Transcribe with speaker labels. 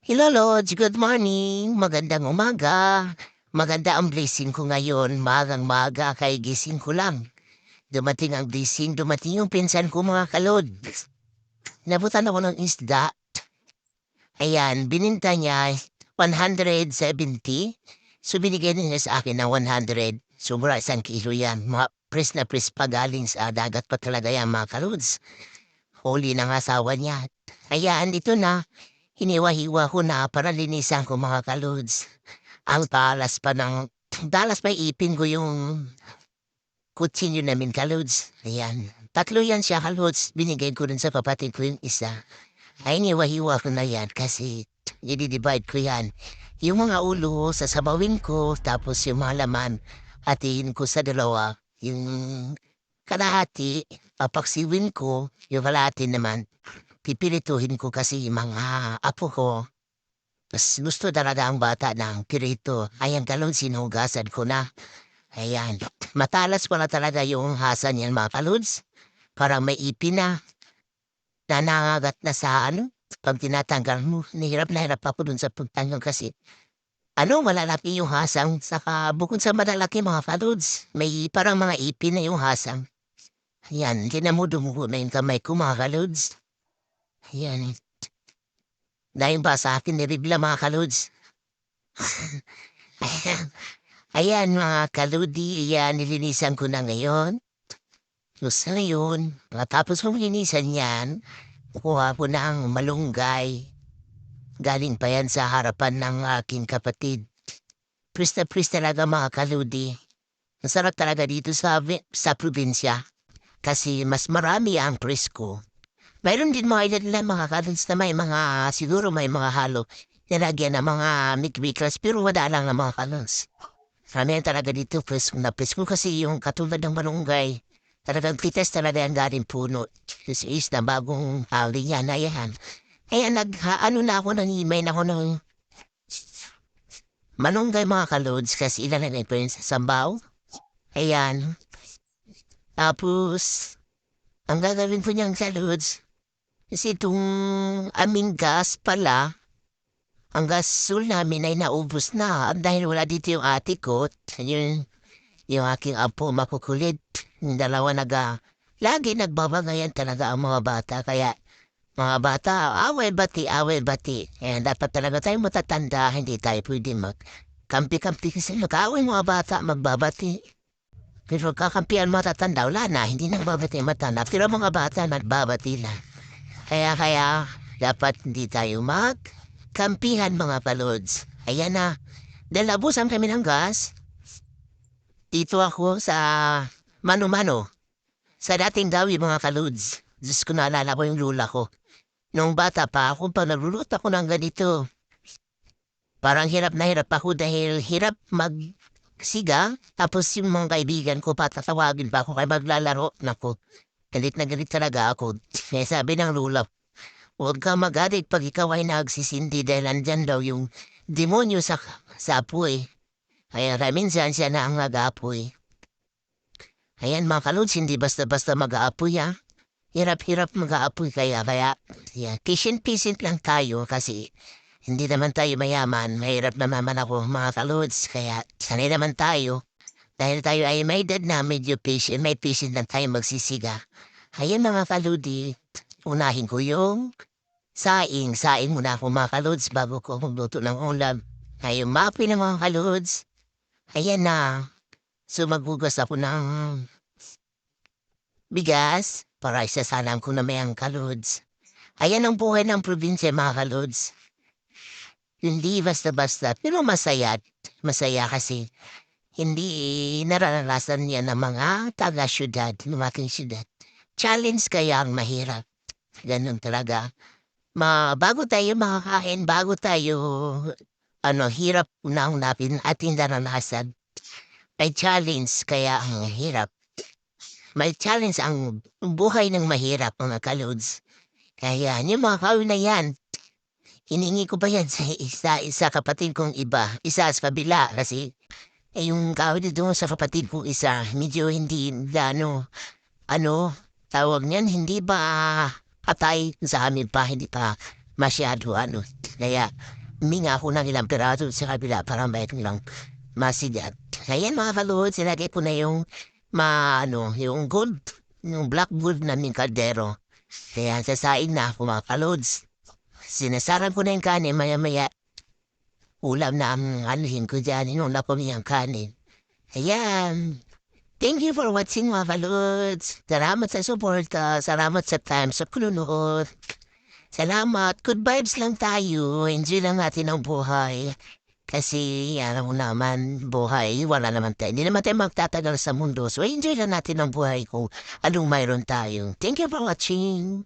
Speaker 1: Hello, Lods. Good morning. Magandang umaga. Maganda ang blessing ko ngayon. Magang-maga kay gising ko lang. Dumating ang blessing, dumating yung pinsan ko mga kalod. Nabutan ako ng isda. Ayan, bininta niya 170. So binigay niya sa akin ng 100. Sobra 1 kilo yan. Mga press na press pa galing sa dagat pa talaga yan mga kalods. Huli ng asawa niya. Ayan, ito na. Hiniwa-hiwa ko na para linisan ko mga kalods. Ang talas pa ipin ko yung kutsilyo namin kalods. Ayan. Tatlo yan siya kalods. Binigay ko rin sa kapatid ko yung isa. Ay, hiniwa-hiwa ko na yan kasi i-divide ko yan. Yung mga ulo, sasabawin ko, tapos yung mga laman, hatiin ko sa dalawa. Yung kalahati, papaksiwin ko, yung kalahati naman, pipirituhin ko kasi yung mga apo ko. Mas gusto talaga ang bata ng pirito. Ayan kalon, sinugasan ko na. Ayan. Matalas pala talaga yung hasa niyan mga kaluns. Parang may ipin na nangagat na sa ano. Pag tinatanggal mo, na hirap ako dun sa pagtanggal kasi. Malalaki yung hasang. Saka bukod sa malalaki mga kaluns, may parang mga ipin na yung hasang. Ayan, tinan mo dumugo na yung kamay ko mga kaluns. Ayan. Dahil ba sa akin niribla mga kaluns? Ayan mga kaludi, ayan nilinisan ko na ngayon. Tapos ngayon, matapos kong linisan yan, kuha ko ng malunggay. Galing pa yan sa harapan ng aking kapatid. Pris na pris talaga mga kaludi. Masarap talaga dito sa probinsya. Kasi mas marami ang presko. Mayroon din mga ilan lang mga kaluds na may mga, siguro may mga halo. Nilagyan ng mga mikmiklas pero wala lang ng mga kaluds. Marami talaga dito presko na presko kasi yung katulad ng malunggay. Talagang pitas talaga ang galing puno. This is na bagong linya na yan. Kaya ano na ako, nanimay na ako ng malunggay mga kalods kasi ilan na rin sa sambaw. Ayan. Tapos, ang gagawin ko niyang kalods, kasi itong aming gas pala, ang gasol namin ay naubos na dahil wala dito yung ate ko. Yung aking apo makukulit. Yung dalawa lagi nagbabagayan talaga ang mga bata. Kaya mga bata, away bati, away bati. Eh, dapat talaga tayo matatanda, hindi tayo pwede kampi-kampi kasi mag-away mga bata, magbabati. Pero kakampihan matatanda, wala na, hindi nagbabati matanda. Pero mga bata, nagbabati na. Kaya, dapat hindi tayo kampihan mga palods. Ayan na, dalabusan kami ng gas. Dito ako sa mano-mano. Sa dating dawi mga kaluds. Diyos ko naalala ko yung lula ko. Nung bata pa ako, pag nagluluto ako ng ganito, parang hirap na hirap ako dahil hirap magsiga. Tapos yung mga kaibigan ko, patatawagin pa ako kaya maglalaro. Naku, galit na galit talaga ako. Kaya sabi ng lula, huwag ka magalit pag ikaw ay nagsisindi dahil andyan daw yung demonyo sa apoy. Kaya minsan siya na ang nag-aapoy. Ayan mga kaluds, hindi basta-basta mag-aapoy Hirap-hirap mag-aapoy kaya yeah, patient lang tayo kasi hindi naman tayo mayaman. Mahirap naman ako mga kaluds kaya sanay naman tayo. Dahil tayo ay may edad na medyo patient, may patient lang tayo magsisiga. Ayan mga kaludi, unahin ko yung saing. Saing muna ako mga kaluds bago ko magluto ng ulam. Ngayon mapi na mga kaluds. Ayan na. So maghugas ako ng bigas para isasalang ko na may ang kalods. Ayan ang buhay ng probinsya mga kalods. Hindi basta-basta pero masaya. Masaya kasi hindi nararanasan niya ng mga taga-syudad, lumaking syudad. Challenge kaya ang mahirap. Ganun talaga. Bago tayo makakain, bago tayo hirap unang-napin at hindi naranasan. May challenge kaya ang hirap. May challenge ang buhay ng mahirap mga kalods. Kaya yung mga kahoy na yan, hiningi ko ba yan sa isa kapatid kong iba, isa sa kabila kasi yung kahoy dito sa kapatid kong isa, medyo hindi tawag niyan, hindi ba patay sa amin pa, hindi pa masyado ano. Kaya huminga ako ng ilang piraso sa kabila para mayroon lang masigat. Ayan mga kalods, ilagay ko na yung yung gold, yung black gold naming kaldero. Kaya sasain na ako mga kalods. Sinasaran ko na yung kanin, maya-maya ulam na ang anuhin ko dyan, inuna ko niyang kanin. Ayan. Thank you for watching mga kalods. Salamat sa suporta, salamat sa time sa kulunod. Salamat, good vibes lang tayo. Enjoy lang natin ang buhay. Kasi, alam mo naman, buhay, wala naman tayo. Hindi naman tayo magtatagal sa mundo. So, enjoy lang natin ang buhay kung anong mayroon tayo. Thank you for watching.